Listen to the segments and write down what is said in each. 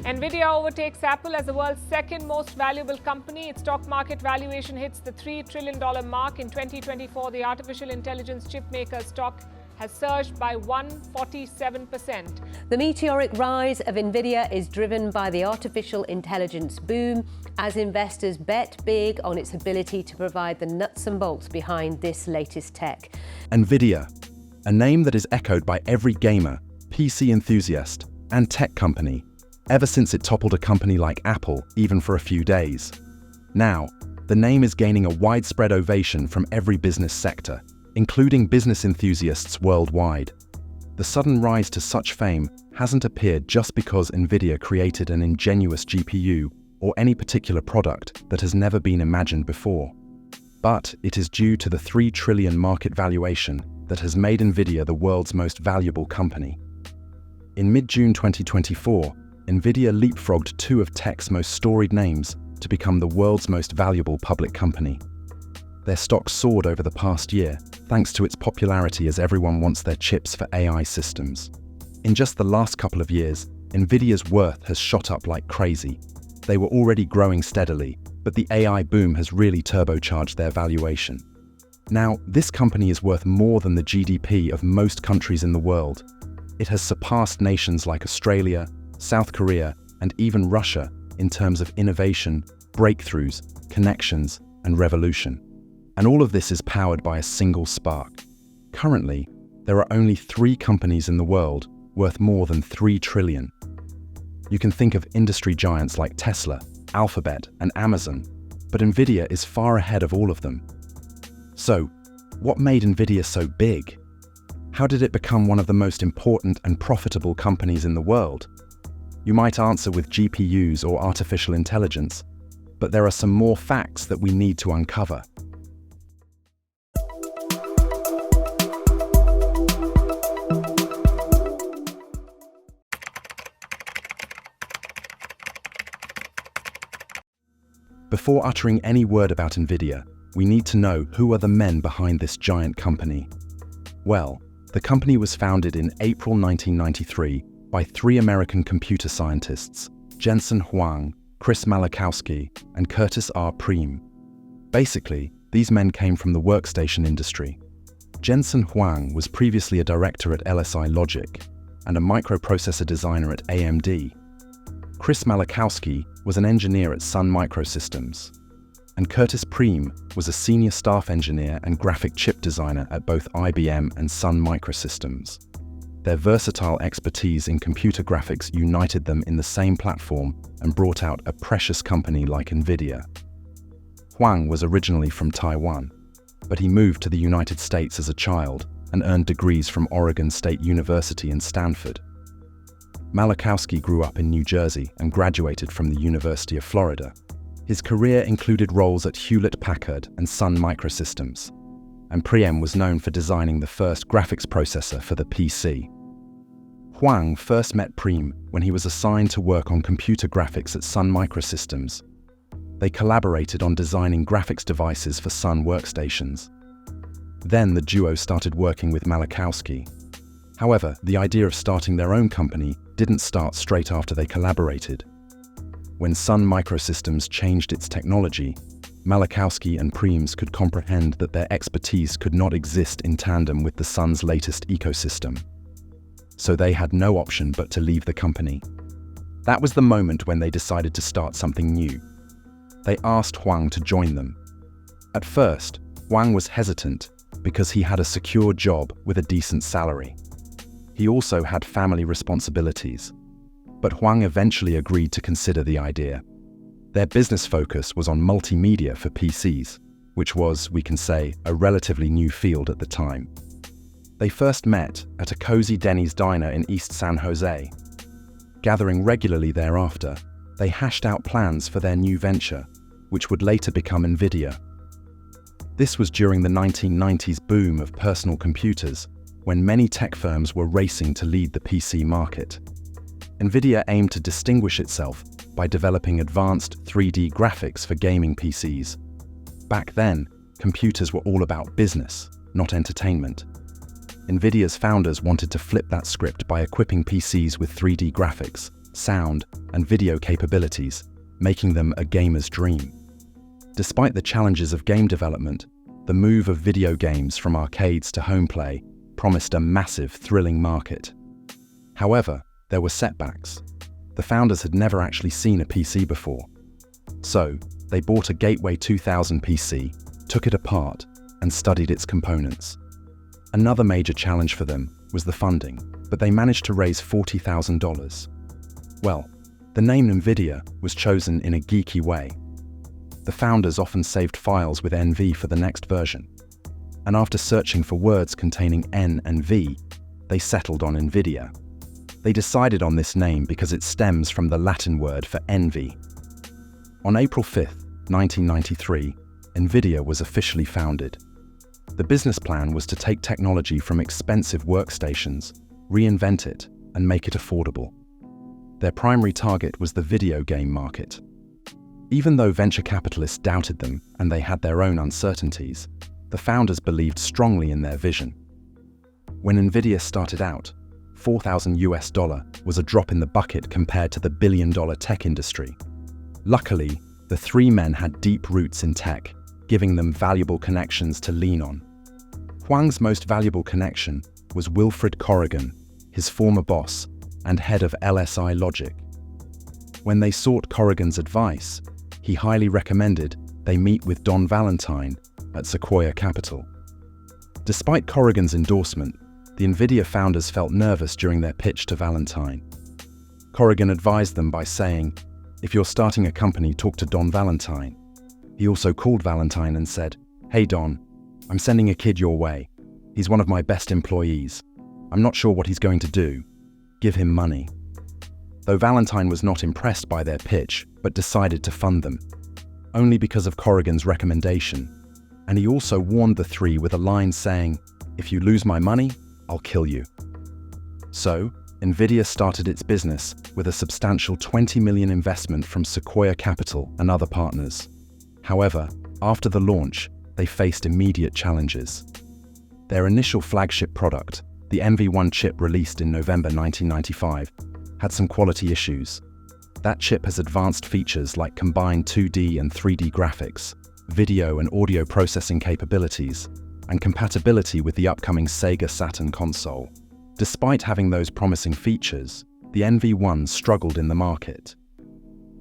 Nvidia overtakes Apple as the world's second most valuable company. Its stock market valuation hits the $3 trillion mark. In 2024, the artificial intelligence chipmaker's stock has surged by 147%. The meteoric rise of Nvidia is driven by the artificial intelligence boom as investors bet big on its ability to provide the nuts and bolts behind this latest tech. Nvidia, a name that is echoed by every gamer, PC enthusiast, and tech company, ever since it toppled a company like Apple, even for a few days. Now, the name is gaining a widespread ovation from every business sector, including business enthusiasts worldwide. The sudden rise to such fame hasn't appeared just because Nvidia created an ingenious GPU or any particular product that has never been imagined before. But it is due to the $3 trillion market valuation that has made Nvidia the world's most valuable company. In mid-June 2024, Nvidia leapfrogged two of tech's most storied names to become the world's most valuable public company. Their stock soared over the past year, thanks to its popularity as everyone wants their chips for AI systems. In just the last couple of years, Nvidia's worth has shot up like crazy. They were already growing steadily, but the AI boom has really turbocharged their valuation. Now, this company is worth more than the GDP of most countries in the world. It has surpassed nations like Australia, South Korea, and even Russia in terms of innovation, breakthroughs, connections, and revolution. And all of this is powered by a single spark. Currently, there are only 3 companies in the world worth more than $3 trillion. You can think of industry giants like Tesla, Alphabet, and Amazon, but Nvidia is far ahead of all of them. So, what made Nvidia so big? How did it become one of the most important and profitable companies in the world? You might answer with GPUs or artificial intelligence, but there are some more facts that we need to uncover. Before uttering any word about Nvidia, we need to know who are the men behind this giant company. Well, the company was founded in April 1993 by 3 American computer scientists, Jensen Huang, Chris Malachowski, and Curtis R. Preem. Basically, these men came from the workstation industry. Jensen Huang was previously a director at LSI Logic and a microprocessor designer at AMD. Chris Malachowski was an engineer at Sun Microsystems, and Curtis Preem was a senior staff engineer and graphic chip designer at both IBM and Sun Microsystems. Their versatile expertise in computer graphics united them in the same platform and brought out a precious company like Nvidia. Huang was originally from Taiwan, but he moved to the United States as a child and earned degrees from Oregon State University and Stanford. Malachowski grew up in New Jersey and graduated from the University of Florida. His career included roles at Hewlett-Packard and Sun Microsystems, and Preem was known for designing the first graphics processor for the PC. Huang first met Preem when he was assigned to work on computer graphics at Sun Microsystems. They collaborated on designing graphics devices for Sun workstations. Then the duo started working with Malachowski. However, the idea of starting their own company didn't start straight after they collaborated. When Sun Microsystems changed its technology, Malachowski and Preem could comprehend that their expertise could not exist in tandem with the Sun's latest ecosystem. So they had no option but to leave the company. That was the moment when they decided to start something new. They asked Huang to join them. At first, Huang was hesitant because he had a secure job with a decent salary. He also had family responsibilities. But Huang eventually agreed to consider the idea. Their business focus was on multimedia for PCs, which was, we can say, a relatively new field at the time. They first met at a cozy Denny's diner in East San Jose. Gathering regularly thereafter, they hashed out plans for their new venture, which would later become Nvidia. This was during the 1990s boom of personal computers, when many tech firms were racing to lead the PC market. Nvidia aimed to distinguish itself by developing advanced 3D graphics for gaming PCs. Back then, computers were all about business, not entertainment. Nvidia's founders wanted to flip that script by equipping PCs with 3D graphics sound, and video capabilities, making them a gamer's dream. Despite the challenges of game development, the move of video games from arcades to home play promised a massive, thrilling market. However, there were setbacks. The founders had never actually seen a PC before. So, they bought a Gateway 2000 PC, took it apart, and studied its components. Another major challenge for them was the funding, but they managed to raise $40,000. Well, the name Nvidia was chosen in a geeky way. The founders often saved files with NV for the next version, and after searching for words containing N and V, they settled on Nvidia. They decided on this name because it stems from the Latin word for envy. On April 5, 1993, Nvidia was officially founded. The business plan was to take technology from expensive workstations, reinvent it, and make it affordable. Their primary target was the video game market. Even though venture capitalists doubted them and they had their own uncertainties, the founders believed strongly in their vision. When Nvidia started out, $4,000 was a drop in the bucket compared to the billion-dollar tech industry. Luckily, the three men had deep roots in tech, giving them valuable connections to lean on. Huang's most valuable connection was Wilfred Corrigan, his former boss and head of LSI Logic. When they sought Corrigan's advice, he highly recommended they meet with Don Valentine at Sequoia Capital. Despite Corrigan's endorsement, the Nvidia founders felt nervous during their pitch to Valentine. Corrigan advised them by saying, "If you're starting a company, talk to Don Valentine." He also called Valentine and said, "Hey Don, I'm sending a kid your way. He's one of my best employees. I'm not sure what he's going to do. Give him money." Though Valentine was not impressed by their pitch, but decided to fund them, only because of Corrigan's recommendation. And he also warned the three with a line saying, "If you lose my money, I'll kill you." So, Nvidia started its business with a substantial $20 million investment from Sequoia Capital and other partners. However, after the launch, they faced immediate challenges. Their initial flagship product, the NV1 chip released in November 1995, had some quality issues. That chip has advanced features like combined 2D and 3D graphics, video and audio processing capabilities, and compatibility with the upcoming Sega Saturn console. Despite having those promising features, the NV1 struggled in the market.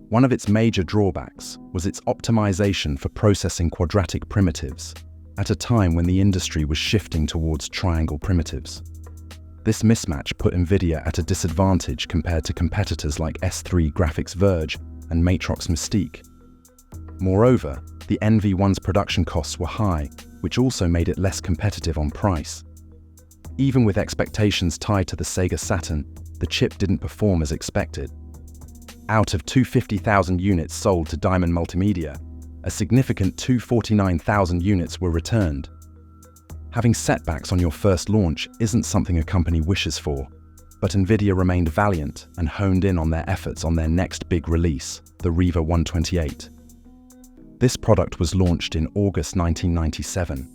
One of its major drawbacks was its optimization for processing quadratic primitives, at a time when the industry was shifting towards triangle primitives. This mismatch put Nvidia at a disadvantage compared to competitors like S3 Graphics Verge and Matrox Mystique. Moreover, the NV1's production costs were high, which also made it less competitive on price. Even with expectations tied to the Sega Saturn, the chip didn't perform as expected. Out of 250,000 units sold to Diamond Multimedia, a significant 249,000 units were returned. Having setbacks on your first launch isn't something a company wishes for, but Nvidia remained valiant and honed in on their efforts on their next big release, the Riva 128. This product was launched in August 1997.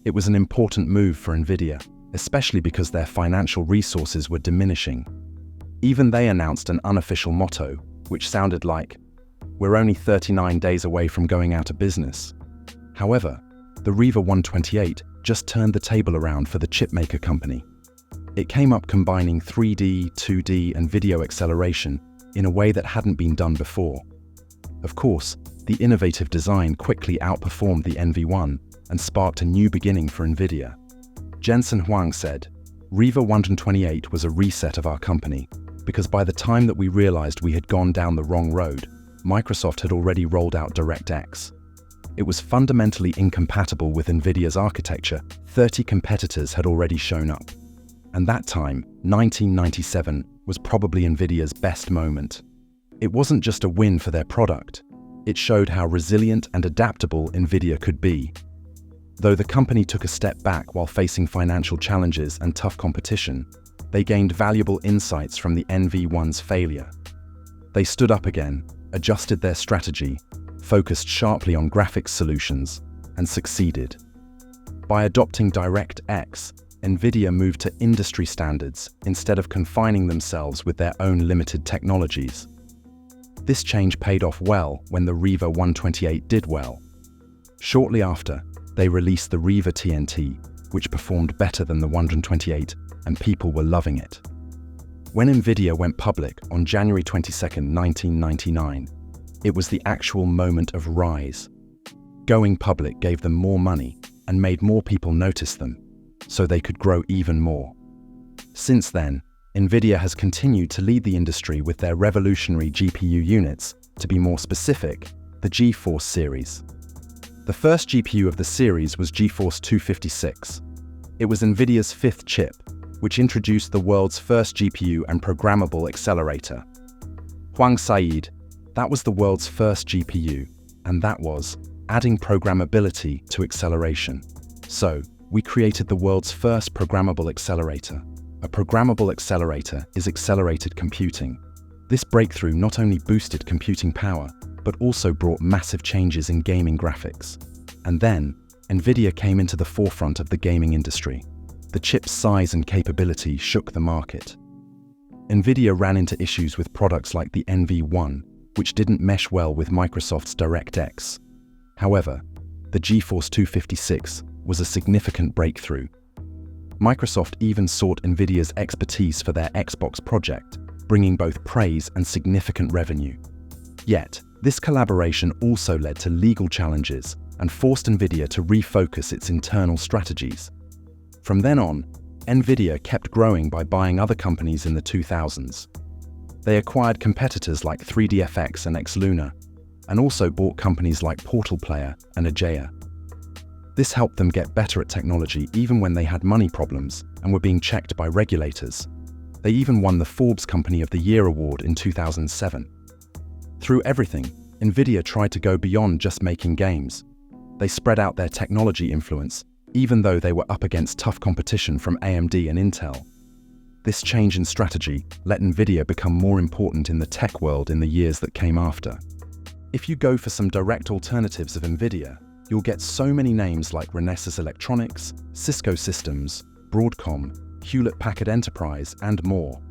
It was an important move for Nvidia, especially because their financial resources were diminishing. Even they announced an unofficial motto, which sounded like, "We're only 39 days away from going out of business." However, the Riva 128 just turned the table around for the chipmaker company. It came up combining 3D, 2D, and video acceleration in a way that hadn't been done before. Of course, the innovative design quickly outperformed the NV1 and sparked a new beginning for Nvidia. Jensen Huang said, "Riva 128 was a reset of our company, because by the time that we realized we had gone down the wrong road, Microsoft had already rolled out DirectX. It was fundamentally incompatible with Nvidia's architecture. 30 competitors had already shown up. And that time, 1997, was probably Nvidia's best moment. It wasn't just a win for their product. It showed how resilient and adaptable Nvidia could be. Though the company took a step back while facing financial challenges and tough competition, they gained valuable insights from the NV1's failure. They stood up again, adjusted their strategy, focused sharply on graphics solutions, and succeeded. By adopting DirectX, Nvidia moved to industry standards instead of confining themselves with their own limited technologies. This change paid off well when the Riva 128 did well. Shortly after, they released the Riva TNT, which performed better than the 128, and people were loving it. When Nvidia went public on January 22, 1999, it was the actual moment of rise. Going public gave them more money and made more people notice them, so they could grow even more. Since then, Nvidia has continued to lead the industry with their revolutionary GPU units, to be more specific, the GeForce series. The first GPU of the series was GeForce 256. It was Nvidia's fifth chip, which introduced the world's first GPU and programmable accelerator. Huang said, "That was the world's first GPU, and that was adding programmability to acceleration. So, we created the world's first programmable accelerator. A programmable accelerator is accelerated computing. This breakthrough not only boosted computing power, but also brought massive changes in gaming graphics. And then, Nvidia came into the forefront of the gaming industry. The chip's size and capability shook the market. Nvidia ran into issues with products like the NV1, which didn't mesh well with Microsoft's DirectX. However, the GeForce 256 was a significant breakthrough. Microsoft even sought Nvidia's expertise for their Xbox project, bringing both praise and significant revenue. Yet, this collaboration also led to legal challenges and forced Nvidia to refocus its internal strategies. From then on, Nvidia kept growing by buying other companies in the 2000s. They acquired competitors like 3DFX and Xluna, and also bought companies like Portal Player and Ajaya. This helped them get better at technology even when they had money problems and were being checked by regulators. They even won the Forbes Company of the Year award in 2007. Through everything, Nvidia tried to go beyond just making games. They spread out their technology influence, even though they were up against tough competition from AMD and Intel. This change in strategy let Nvidia become more important in the tech world in the years that came after. If you go for some direct alternatives of Nvidia, you'll get so many names like Renesas Electronics, Cisco Systems, Broadcom, Hewlett-Packard Enterprise, and more.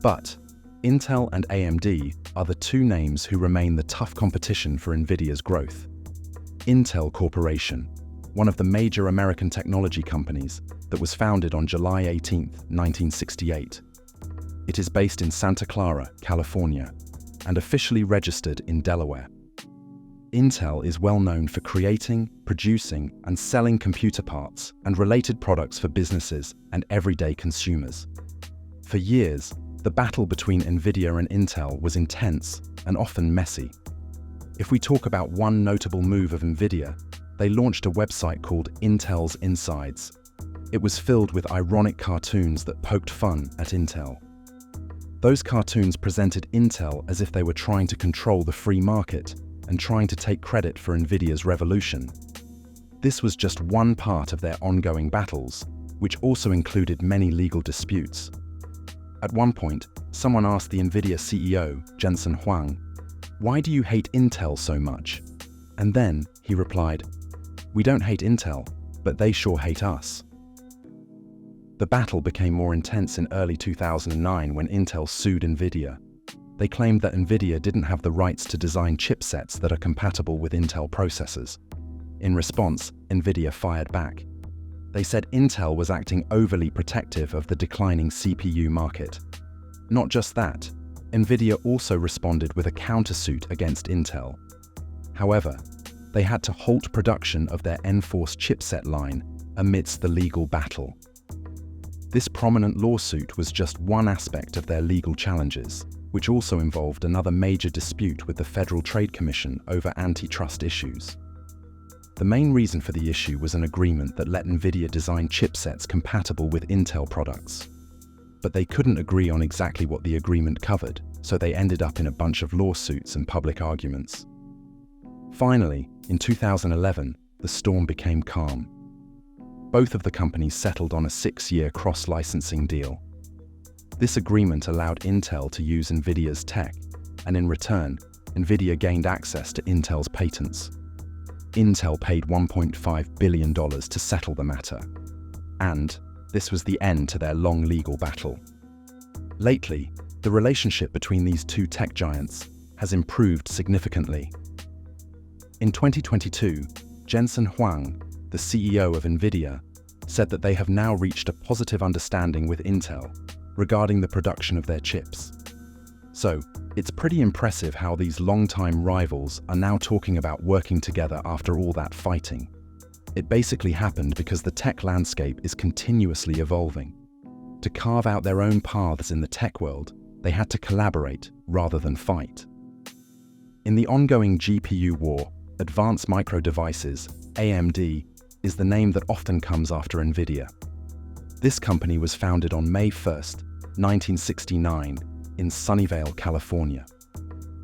But Intel and AMD are the two names who remain the tough competition for Nvidia's growth. Intel Corporation, one of the major American technology companies that was founded on July 18, 1968. It is based in Santa Clara, California, and officially registered in Delaware. Intel is well known for creating, producing, and selling computer parts and related products for businesses and everyday consumers. For years, the battle between Nvidia and Intel was intense and often messy. If we talk about one notable move of Nvidia, they launched a website called Intel's Insides. It was filled with ironic cartoons that poked fun at Intel. Those cartoons presented Intel as if they were trying to control the free market and trying to take credit for Nvidia's revolution. This was just one part of their ongoing battles, which also included many legal disputes. At one point, someone asked the Nvidia CEO, Jensen Huang, "Why do you hate Intel so much?" And then he replied, "We don't hate Intel, but they sure hate us." The battle became more intense in early 2009 when Intel sued Nvidia. They claimed that Nvidia didn't have the rights to design chipsets that are compatible with Intel processors. In response, Nvidia fired back. They said Intel was acting overly protective of the declining CPU market. Not just that, Nvidia also responded with a countersuit against Intel. However, they had to halt production of their Enforce chipset line amidst the legal battle. This prominent lawsuit was just one aspect of their legal challenges, which also involved another major dispute with the Federal Trade Commission over antitrust issues. The main reason for the issue was an agreement that let Nvidia design chipsets compatible with Intel products. But they couldn't agree on exactly what the agreement covered, so they ended up in a bunch of lawsuits and public arguments. Finally, in 2011, the storm became calm. Both of the companies settled on a 6-year cross-licensing deal. This agreement allowed Intel to use Nvidia's tech, and in return, Nvidia gained access to Intel's patents. Intel paid $1.5 billion to settle the matter, and this was the end to their long legal battle. Lately, the relationship between these two tech giants has improved significantly. In 2022, Jensen Huang, the CEO of Nvidia, said that they have now reached a positive understanding with Intel regarding the production of their chips. So, it's pretty impressive how these longtime rivals are now talking about working together after all that fighting. It basically happened because the tech landscape is continuously evolving. To carve out their own paths in the tech world, they had to collaborate rather than fight. In the ongoing GPU war, Advanced Micro Devices, AMD, is the name that often comes after Nvidia. This company was founded on May 1, 1969, in Sunnyvale, California.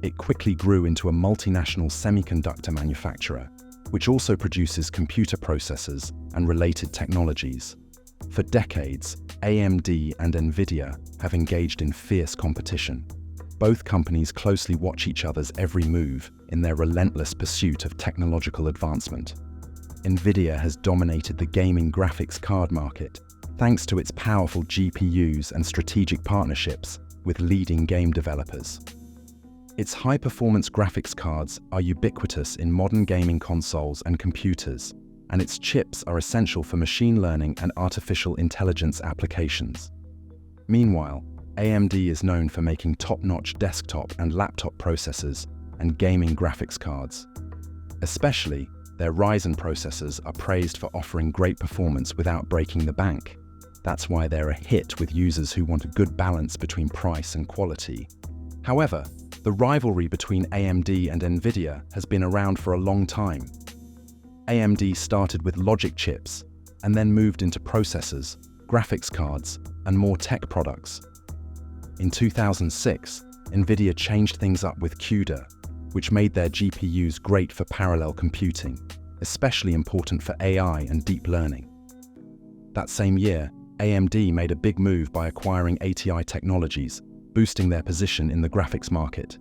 It quickly grew into a multinational semiconductor manufacturer, which also produces computer processors and related technologies. For decades, AMD and Nvidia have engaged in fierce competition. Both companies closely watch each other's every move in their relentless pursuit of technological advancement. Nvidia has dominated the gaming graphics card market thanks to its powerful GPUs and strategic partnerships with leading game developers. Its high-performance graphics cards are ubiquitous in modern gaming consoles and computers, and its chips are essential for machine learning and artificial intelligence applications. Meanwhile, AMD is known for making top-notch desktop and laptop processors and gaming graphics cards. Especially, their Ryzen processors are praised for offering great performance without breaking the bank. That's why they're a hit with users who want a good balance between price and quality. However, the rivalry between AMD and Nvidia has been around for a long time. AMD started with logic chips and then moved into processors, graphics cards, and more tech products. In 2006, Nvidia changed things up with CUDA, which made their GPUs great for parallel computing, especially important for AI and deep learning. That same year, AMD made a big move by acquiring ATI Technologies, boosting their position in the graphics market.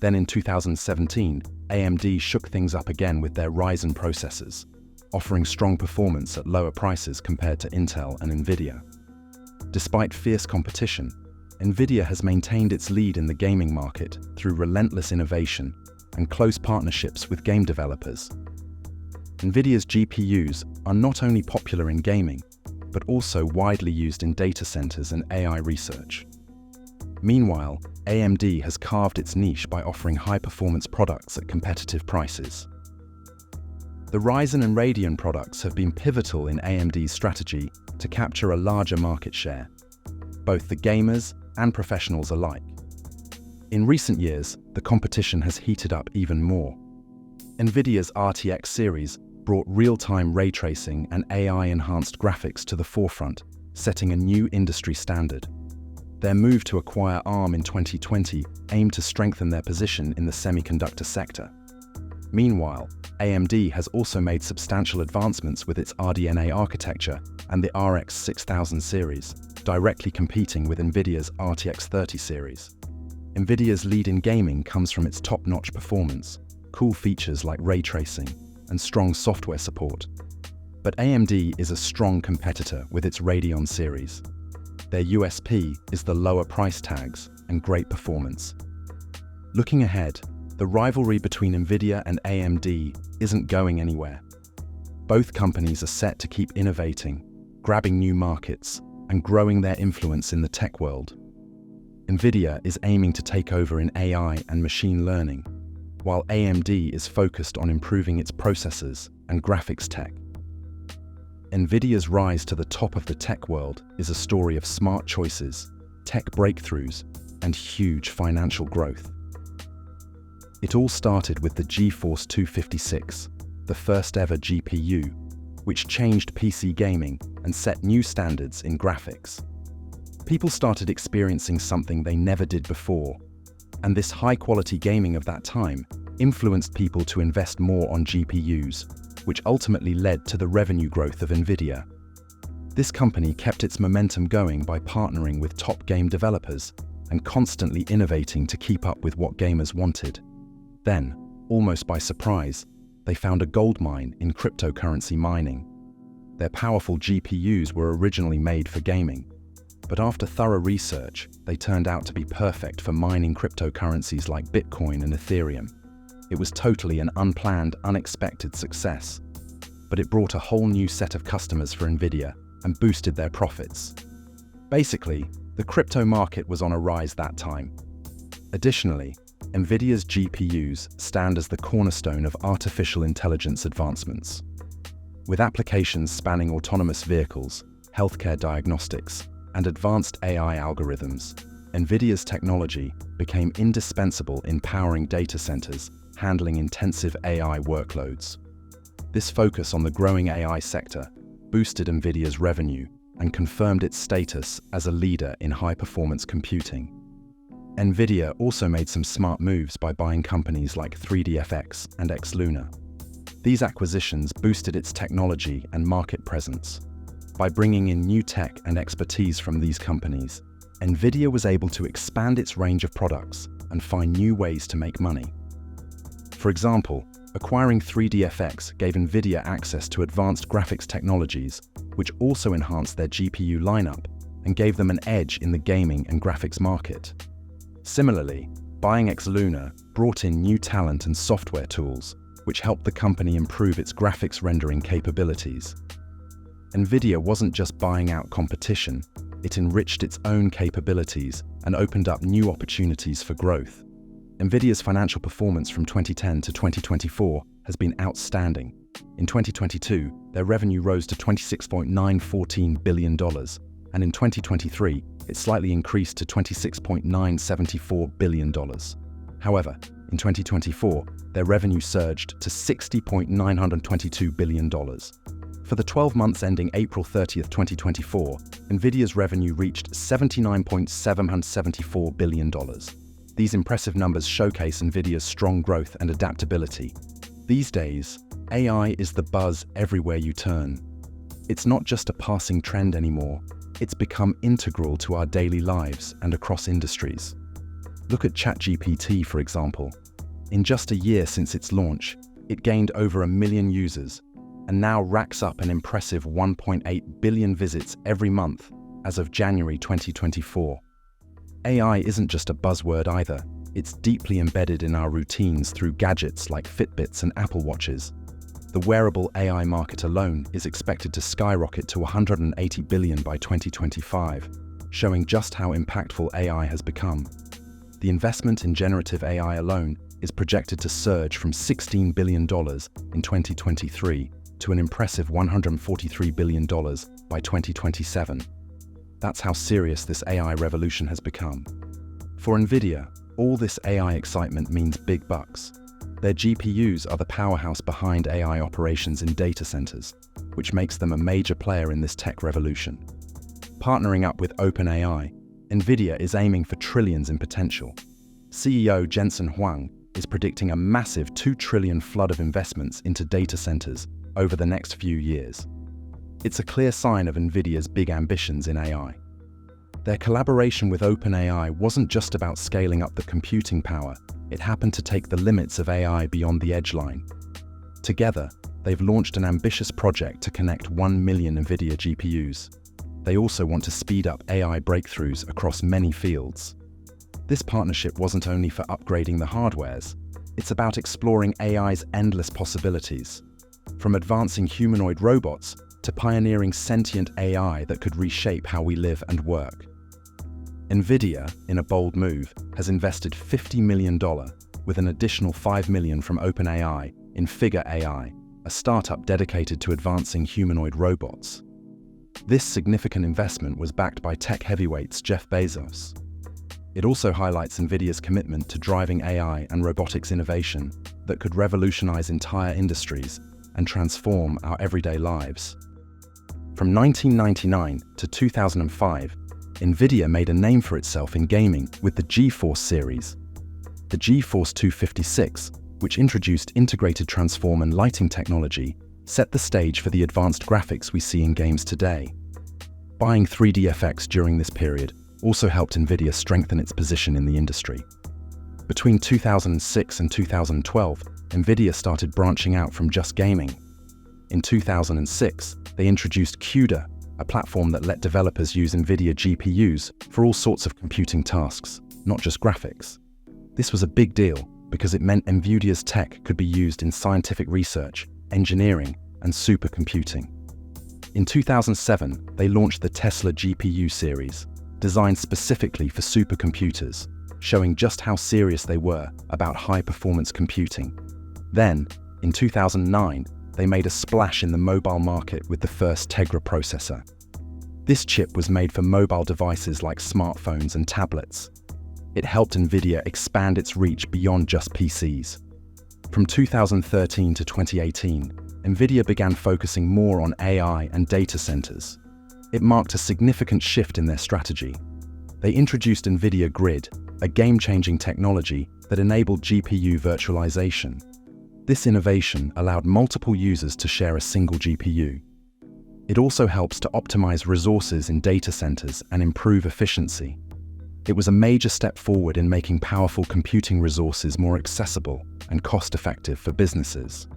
Then in 2017, AMD shook things up again with their Ryzen processors, offering strong performance at lower prices compared to Intel and Nvidia. Despite fierce competition, Nvidia has maintained its lead in the gaming market through relentless innovation and close partnerships with game developers. Nvidia's GPUs are not only popular in gaming, but also widely used in data centers and AI research. Meanwhile, AMD has carved its niche by offering high-performance products at competitive prices. The Ryzen and Radeon products have been pivotal in AMD's strategy to capture a larger market share, both the gamers and professionals alike. In recent years, the competition has heated up even more. Nvidia's RTX series brought real-time ray tracing and AI-enhanced graphics to the forefront, setting a new industry standard. Their move to acquire ARM in 2020 aimed to strengthen their position in the semiconductor sector. Meanwhile, AMD has also made substantial advancements with its RDNA architecture and the RX 6000 series, directly competing with Nvidia's RTX 30 series. Nvidia's lead in gaming comes from its top-notch performance, cool features like ray tracing, and strong software support. But AMD is a strong competitor with its Radeon series. Their USP is the lower price tags and great performance. Looking ahead, the rivalry between Nvidia and AMD isn't going anywhere. Both companies are set to keep innovating, grabbing new markets, and growing their influence in the tech world. Nvidia is aiming to take over in AI and machine learning, while AMD is focused on improving its processors and graphics tech. Nvidia's rise to the top of the tech world is a story of smart choices, tech breakthroughs, and huge financial growth. It all started with the GeForce 256, the first ever GPU, which changed PC gaming and set new standards in graphics. People started experiencing something they never did before, and this high-quality gaming of that time influenced people to invest more on GPUs, which ultimately led to the revenue growth of Nvidia. This company kept its momentum going by partnering with top game developers and constantly innovating to keep up with what gamers wanted. Then, almost by surprise, they found a goldmine in cryptocurrency mining. Their powerful GPUs were originally made for gaming, but after thorough research, they turned out to be perfect for mining cryptocurrencies like Bitcoin and Ethereum. It was totally an unplanned, unexpected success, but it brought a whole new set of customers for Nvidia and boosted their profits. Basically, the crypto market was on a rise that time. Additionally, Nvidia's GPUs stand as the cornerstone of artificial intelligence advancements. With applications spanning autonomous vehicles, healthcare diagnostics, and advanced AI algorithms, Nvidia's technology became indispensable in powering data centers, handling intensive AI workloads. This focus on the growing AI sector boosted Nvidia's revenue and confirmed its status as a leader in high-performance computing. Nvidia also made some smart moves by buying companies like 3DFX and Xluna. These acquisitions boosted its technology and market presence. By bringing in new tech and expertise from these companies, Nvidia was able to expand its range of products and find new ways to make money. For example, acquiring 3DFX gave Nvidia access to advanced graphics technologies, which also enhanced their GPU lineup and gave them an edge in the gaming and graphics market. Similarly, buying Xluna brought in new talent and software tools, which helped the company improve its graphics rendering capabilities. Nvidia wasn't just buying out competition, it enriched its own capabilities and opened up new opportunities for growth. Nvidia's financial performance from 2010 to 2024 has been outstanding. In 2022, their revenue rose to $26.914 billion, and in 2023, it slightly increased to $26.974 billion. However, in 2024, their revenue surged to $60.922 billion. For the 12 months ending April 30th, 2024, Nvidia's revenue reached $79.774 billion. These impressive numbers showcase Nvidia's strong growth and adaptability. These days, AI is the buzz everywhere you turn. It's not just a passing trend anymore, it's become integral to our daily lives and across industries. Look at ChatGPT, for example. In just a year since its launch, it gained over 1 million users and now racks up an impressive 1.8 billion visits every month as of January 2024. AI isn't just a buzzword either, it's deeply embedded in our routines through gadgets like Fitbits and Apple Watches. The wearable AI market alone is expected to skyrocket to $180 billion by 2025, showing just how impactful AI has become. The investment in generative AI alone is projected to surge from $16 billion in 2023 to an impressive $143 billion by 2027. That's how serious this AI revolution has become. For Nvidia, all this AI excitement means big bucks. Their GPUs are the powerhouse behind AI operations in data centers, which makes them a major player in this tech revolution. Partnering up with OpenAI, Nvidia is aiming for trillions in potential. CEO Jensen Huang is predicting a massive $2 trillion flood of investments into data centers over the next few years. It's a clear sign of Nvidia's big ambitions in AI. Their collaboration with OpenAI wasn't just about scaling up the computing power, it happened to take the limits of AI beyond the edge line. Together, they've launched an ambitious project to connect 1 million Nvidia GPUs. They also want to speed up AI breakthroughs across many fields. This partnership wasn't only for upgrading the hardwares, it's about exploring AI's endless possibilities. From advancing humanoid robots to pioneering sentient AI that could reshape how we live and work. Nvidia, in a bold move, has invested $50 million with an additional $5 million from OpenAI in Figure AI, a startup dedicated to advancing humanoid robots. This significant investment was backed by tech heavyweights Jeff Bezos. It also highlights Nvidia's commitment to driving AI and robotics innovation that could revolutionize entire industries and transform our everyday lives. From 1999 to 2005, Nvidia made a name for itself in gaming with the GeForce series. The GeForce 256, which introduced integrated transform and lighting technology, set the stage for the advanced graphics we see in games today. Buying 3DFX during this period also helped Nvidia strengthen its position in the industry. Between 2006 and 2012, Nvidia started branching out from just gaming. In 2006, they introduced CUDA, a platform that let developers use Nvidia GPUs for all sorts of computing tasks, not just graphics. This was a big deal because it meant Nvidia's tech could be used in scientific research, engineering, and supercomputing. In 2007, they launched the Tesla GPU series, designed specifically for supercomputers, showing just how serious they were about high-performance computing. Then, in 2009, they made a splash in the mobile market with the first Tegra processor. This chip was made for mobile devices like smartphones and tablets. It helped Nvidia expand its reach beyond just PCs. From 2013 to 2018, Nvidia began focusing more on AI and data centers. It marked a significant shift in their strategy. They introduced Nvidia Grid, a game-changing technology that enabled GPU virtualization. This innovation allowed multiple users to share a single GPU. It also helps to optimize resources in data centers and improve efficiency. It was a major step forward in making powerful computing resources more accessible and cost-effective for businesses.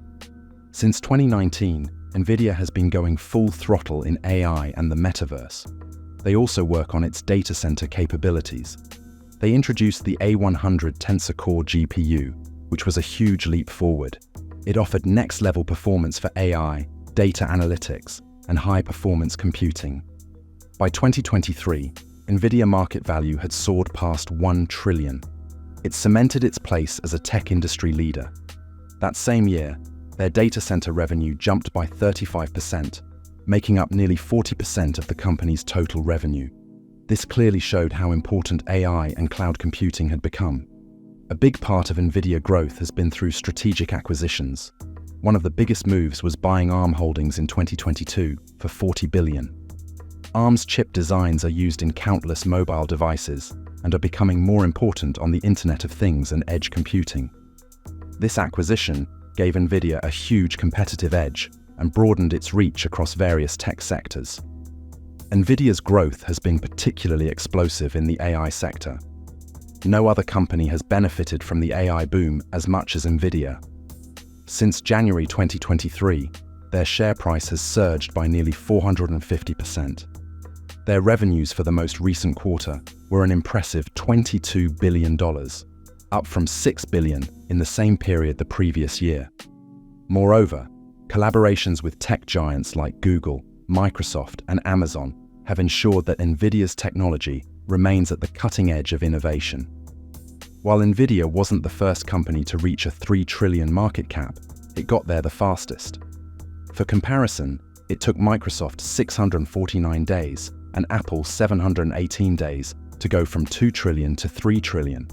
Since 2019, Nvidia has been going full throttle in AI and the metaverse. They also work on its data center capabilities. They introduced the A100 Tensor Core GPU, which was a huge leap forward. It offered next-level performance for AI, data analytics, and high-performance computing. By 2023, Nvidia market value had soared past $1 trillion. It cemented its place as a tech industry leader. That same year, their data center revenue jumped by 35%, making up nearly 40% of the company's total revenue. This clearly showed how important AI and cloud computing had become. A big part of Nvidia growth has been through strategic acquisitions. One of the biggest moves was buying ARM Holdings in 2022 for $40 billion. ARM's chip designs are used in countless mobile devices and are becoming more important on the Internet of Things and edge computing. This acquisition gave Nvidia a huge competitive edge and broadened its reach across various tech sectors. Nvidia's growth has been particularly explosive in the AI sector. No other company has benefited from the AI boom as much as Nvidia. Since January 2023, their share price has surged by nearly 450%. Their revenues for the most recent quarter were an impressive $22 billion, up from $6 billion in the same period the previous year. Moreover, collaborations with tech giants like Google, Microsoft, and Amazon have ensured that Nvidia's technology remains at the cutting edge of innovation. While Nvidia wasn't the first company to reach a $3 trillion market cap, it got there the fastest. For comparison, it took Microsoft 649 days and Apple 718 days to go from $2 trillion to $3 trillion.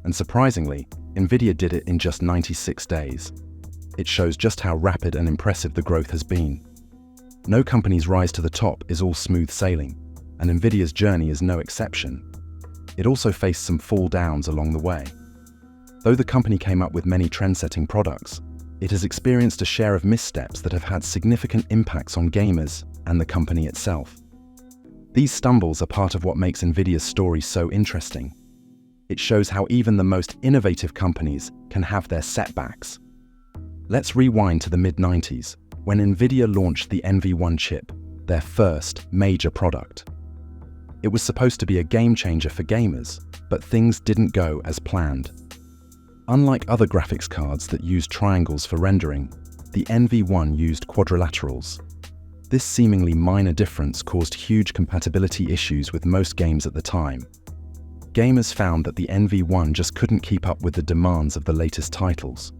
And surprisingly, Nvidia did it in just 96 days. It shows just how rapid and impressive the growth has been. No company's rise to the top is all smooth sailing, and Nvidia's journey is no exception. It also faced some fall downs along the way. Though the company came up with many trend-setting products, it has experienced a share of missteps that have had significant impacts on gamers and the company itself. These stumbles are part of what makes Nvidia's story so interesting. It shows how even the most innovative companies can have their setbacks. Let's rewind to the mid-90s, when Nvidia launched the NV1 chip, their first major product. It was supposed to be a game-changer for gamers, but things didn't go as planned. Unlike other graphics cards that used triangles for rendering, the NV1 used quadrilaterals. This seemingly minor difference caused huge compatibility issues with most games at the time. Gamers found that the NV1 just couldn't keep up with the demands of the latest titles.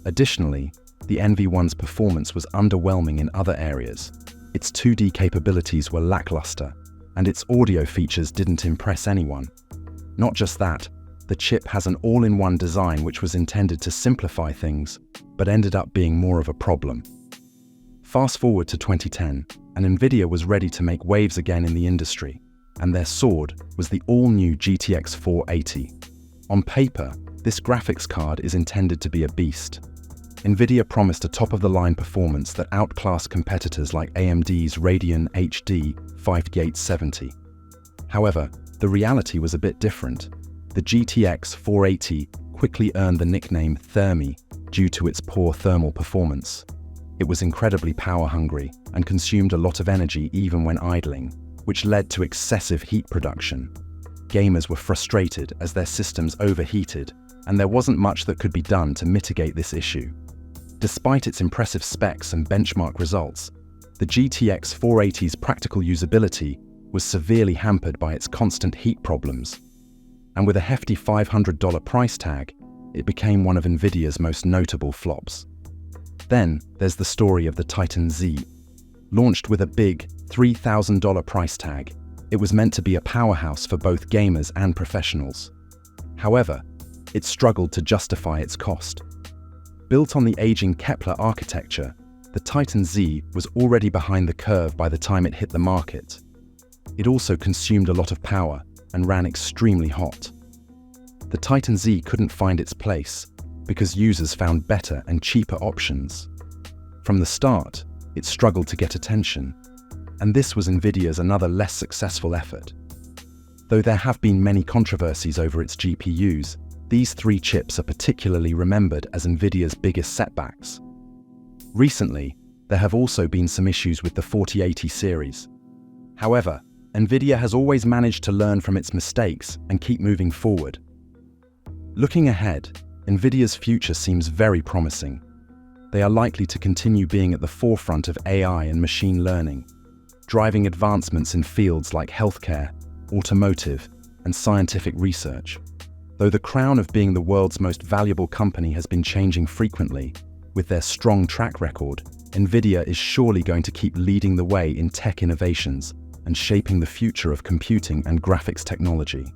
Additionally, the NV1's performance was underwhelming in other areas. Its 2D capabilities were lackluster, and its audio features didn't impress anyone. Not just that, the chip has an all-in-one design which was intended to simplify things, but ended up being more of a problem. Fast forward to 2010, and Nvidia was ready to make waves again in the industry, and their sword was the all-new GTX 480. On paper, this graphics card is intended to be a beast. Nvidia promised a top-of-the-line performance that outclassed competitors like AMD's Radeon HD 5870. However, the reality was a bit different. The GTX 480 quickly earned the nickname Thermy due to its poor thermal performance. It was incredibly power-hungry and consumed a lot of energy even when idling, which led to excessive heat production. Gamers were frustrated as their systems overheated, and there wasn't much that could be done to mitigate this issue. Despite its impressive specs and benchmark results, the GTX 480's practical usability was severely hampered by its constant heat problems. And with a hefty $500 price tag, it became one of Nvidia's most notable flops. Then there's the story of the Titan Z. Launched with a big $3,000 price tag, it was meant to be a powerhouse for both gamers and professionals. However, it struggled to justify its cost. Built on the aging Kepler architecture, the Titan Z was already behind the curve by the time it hit the market. It also consumed a lot of power and ran extremely hot. The Titan Z couldn't find its place because users found better and cheaper options. From the start, it struggled to get attention, and this was Nvidia's another less successful effort. Though there have been many controversies over its GPUs, these three chips are particularly remembered as Nvidia's biggest setbacks. Recently, there have also been some issues with the 4080 series. However, Nvidia has always managed to learn from its mistakes and keep moving forward. Looking ahead, Nvidia's future seems very promising. They are likely to continue being at the forefront of AI and machine learning, driving advancements in fields like healthcare, automotive, and scientific research. Though the crown of being the world's most valuable company has been changing frequently, with their strong track record, Nvidia is surely going to keep leading the way in tech innovations and shaping the future of computing and graphics technology.